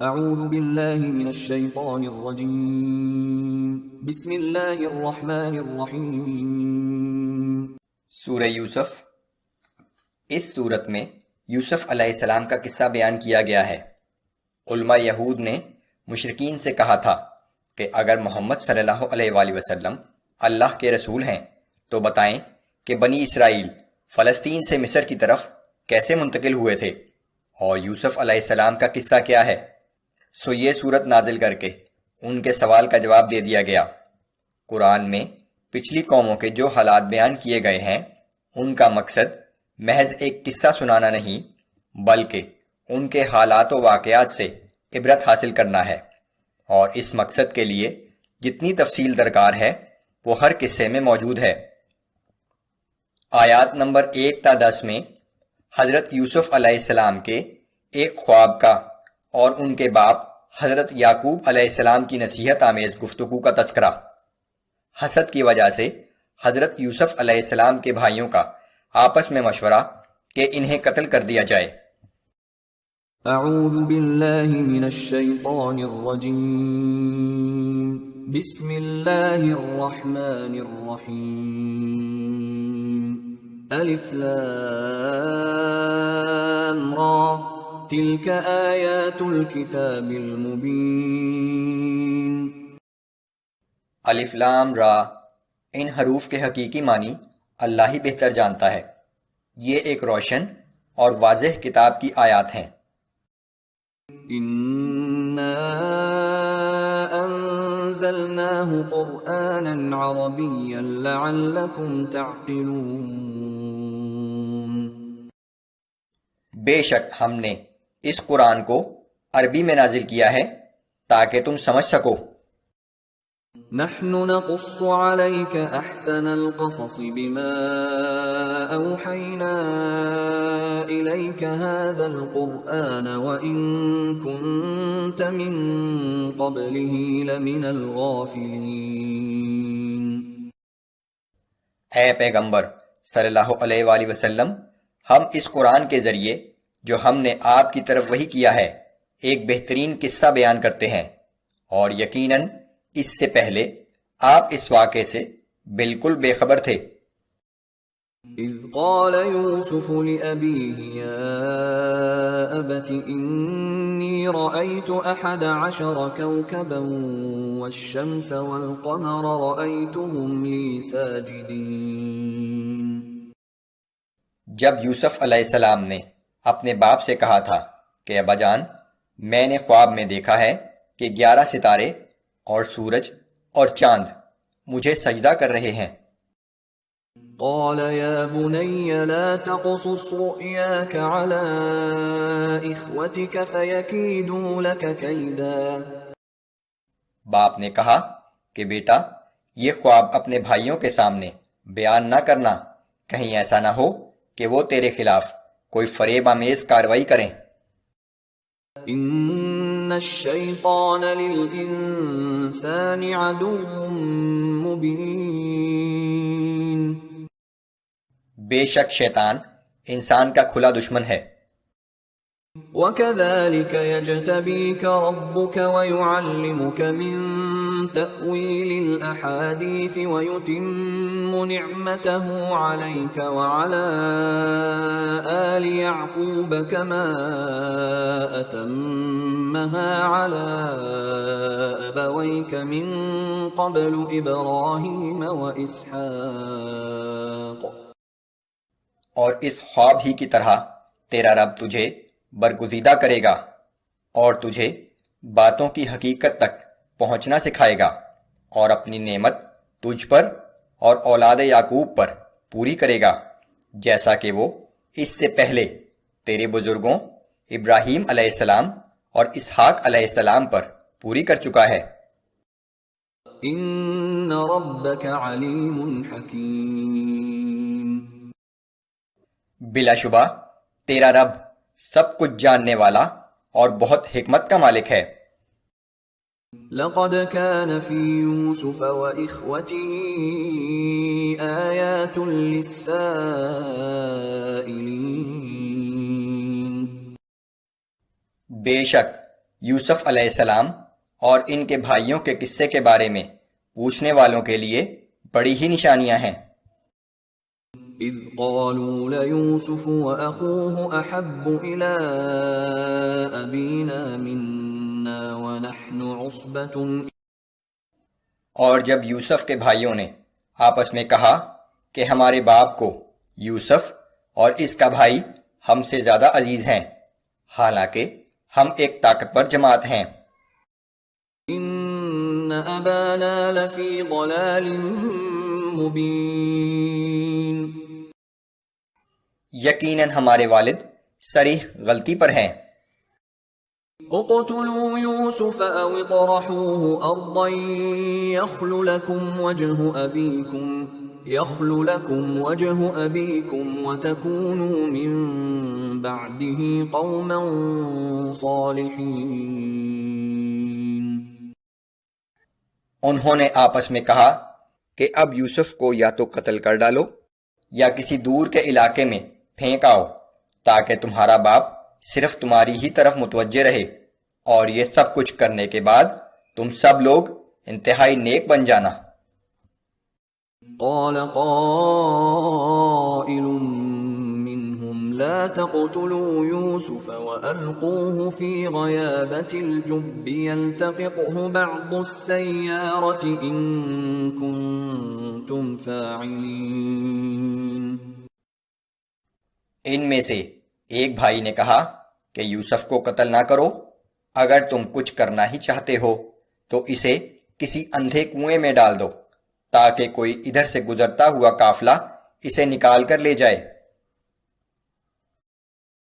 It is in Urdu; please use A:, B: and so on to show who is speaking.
A: اعوذ باللہ من الشیطان الرجیم بسم اللہ الرحمن الرحیم۔
B: سورہ یوسف۔ اس صورت میں یوسف علیہ السلام کا قصہ بیان کیا گیا ہے۔ علماء یہود نے مشرکین سے کہا تھا کہ اگر محمد صلی اللہ علیہ وآلہ وسلم اللہ کے رسول ہیں تو بتائیں کہ بنی اسرائیل فلسطین سے مصر کی طرف کیسے منتقل ہوئے تھے، اور یوسف علیہ السلام کا قصہ کیا ہے۔ سو یہ صورت نازل کر کے ان کے سوال کا جواب دے دیا گیا۔ قرآن میں پچھلی قوموں کے جو حالات بیان کیے گئے ہیں ان کا مقصد محض ایک قصہ سنانا نہیں، بلکہ ان کے حالات و واقعات سے عبرت حاصل کرنا ہے، اور اس مقصد کے لیے جتنی تفصیل درکار ہے وہ ہر قصے میں موجود ہے۔ آیات نمبر 1 تا 10 میں حضرت یوسف علیہ السلام کے ایک خواب کا اور ان کے باپ حضرت یعقوب علیہ السلام کی نصیحت آمیز گفتگو کا تذکرہ۔ حسد کی وجہ سے حضرت یوسف علیہ السلام کے بھائیوں کا آپس میں مشورہ کہ انہیں قتل کر دیا جائے۔
A: اعوذ باللہ من الشیطان الرجیم بسم اللہ الرحمن الرحیم۔ الف لام را تلک آیات الکتاب المبین۔
B: الف لام را، ان حروف کے حقیقی معنی اللہ ہی بہتر جانتا ہے۔ یہ ایک روشن اور واضح کتاب کی آیات ہیں۔
A: انا انزلناه قرآنا عربیا لعلکم تعقلون۔
B: بے شک ہم نے اس قرآن کو عربی میں نازل کیا ہے تاکہ تم سمجھ سکو۔
A: نحن نقص عليك احسن القصص بما اوحينا اليك هذا القرآن وان كنت من قبله لمن الغافلين۔
B: اے پیغمبر صلی اللہ علیہ وآلہ وسلم، ہم اس قرآن کے ذریعے جو ہم نے آپ کی طرف وحی کیا ہے ایک بہترین قصہ بیان کرتے ہیں، اور یقیناً اس سے پہلے آپ اس واقعے سے بالکل بے خبر تھے۔
A: اذ قال يوسف لأبيه يا أبت إني رأيت 11 كوكبا والشمس والقمر رأيتهم لي ساجدين۔
B: جب یوسف علیہ السلام نے اپنے باپ سے کہا تھا کہ ابا جان، میں نے خواب میں دیکھا ہے کہ 11 ستارے اور سورج اور چاند مجھے سجدہ کر رہے ہیں۔
A: قال يا بني لا تقصص رؤياك على إخوتك فيكيدوا لك كيدا۔
B: باپ نے کہا کہ بیٹا، یہ خواب اپنے بھائیوں کے سامنے بیان نہ کرنا، کہیں ایسا نہ ہو کہ وہ تیرے خلاف کوئی فریب آمیز کاروائی کریں۔
A: ان الشیطان للانسان عدو مبین۔
B: بے شک شیطان انسان کا کھلا دشمن ہے۔
A: وَكَذَلِكَ يَجْتَبِيكَ رَبُّكَ وَيُعَلِّمُكَ مِن تَأْوِيلِ الْأَحَادِيثِ وَيُتِمُّ نِعْمَتَهُ عَلَيْكَ وَعَلَى آلِ يَعْقُوبَ كَمَا أَتَمَّهَا عَلَى أَبَوَيْكَ مِن قَبْلُ إِبْرَاهِيمَ وَإِسْحَاقَ۔
B: اور اس خواب ہی کی طرح تیرا رب تجھے برگزیدہ کرے گا اور تجھے باتوں کی حقیقت تک پہنچنا سکھائے گا، اور اپنی نعمت تجھ پر اور اولاد یعقوب پر پوری کرے گا، جیسا کہ وہ اس سے پہلے تیرے بزرگوں ابراہیم علیہ السلام اور اسحاق علیہ السلام پر پوری کر چکا ہے۔
A: ان ربک علیم حکیم۔
B: بلا شبہ تیرا رب سب کچھ جاننے والا اور بہت حکمت کا مالک ہے۔
A: لقد كان في يوسف وإخوته آيات للسائلين۔
B: بے شک یوسف علیہ السلام اور ان کے بھائیوں کے قصے کے بارے میں پوچھنے والوں کے لیے بڑی ہی نشانیاں ہیں۔
A: إذ قالوا ليوسف وأخوه أحب إلى أبينا منا ونحن عصبة،
B: اور جب یوسف کے بھائیوں نے آپس میں کہا کہ ہمارے باپ کو یوسف اور اس کا بھائی ہم سے زیادہ عزیز ہیں، حالانکہ ہم ایک طاقتور جماعت ہیں۔
A: إن أبانا لفي ضلال مبين،
B: یقیناً ہمارے والد صریح غلطی پر ہیں۔
A: اقتلوا يوسف أو اطرحوه أرضا يخل لكم وجه أبيكم وتكونوا من بعده قوما صالحين۔
B: انہوں نے آپس میں کہا کہ اب یوسف کو یا تو قتل کر ڈالو یا کسی دور کے علاقے میں پھینک آؤ تاکہ تمہارا باپ صرف تمہاری ہی طرف متوجہ رہے، اور یہ سب کچھ کرنے کے بعد تم سب لوگ انتہائی نیک بن جانا۔
A: قال قائل منهم لا تقتلوا يوسف وألقوه في غيابة الجب يلتقطه بعض السيارة إن كنتم فاعلين۔
B: ان میں سے ایک بھائی نے کہا کہ یوسف کو قتل نہ کرو، اگر تم کچھ کرنا ہی چاہتے ہو تو اسے کسی اندھے کنویں میں ڈال دو تاکہ کوئی ادھر سے گزرتا ہوا قافلہ اسے نکال کر لے جائے۔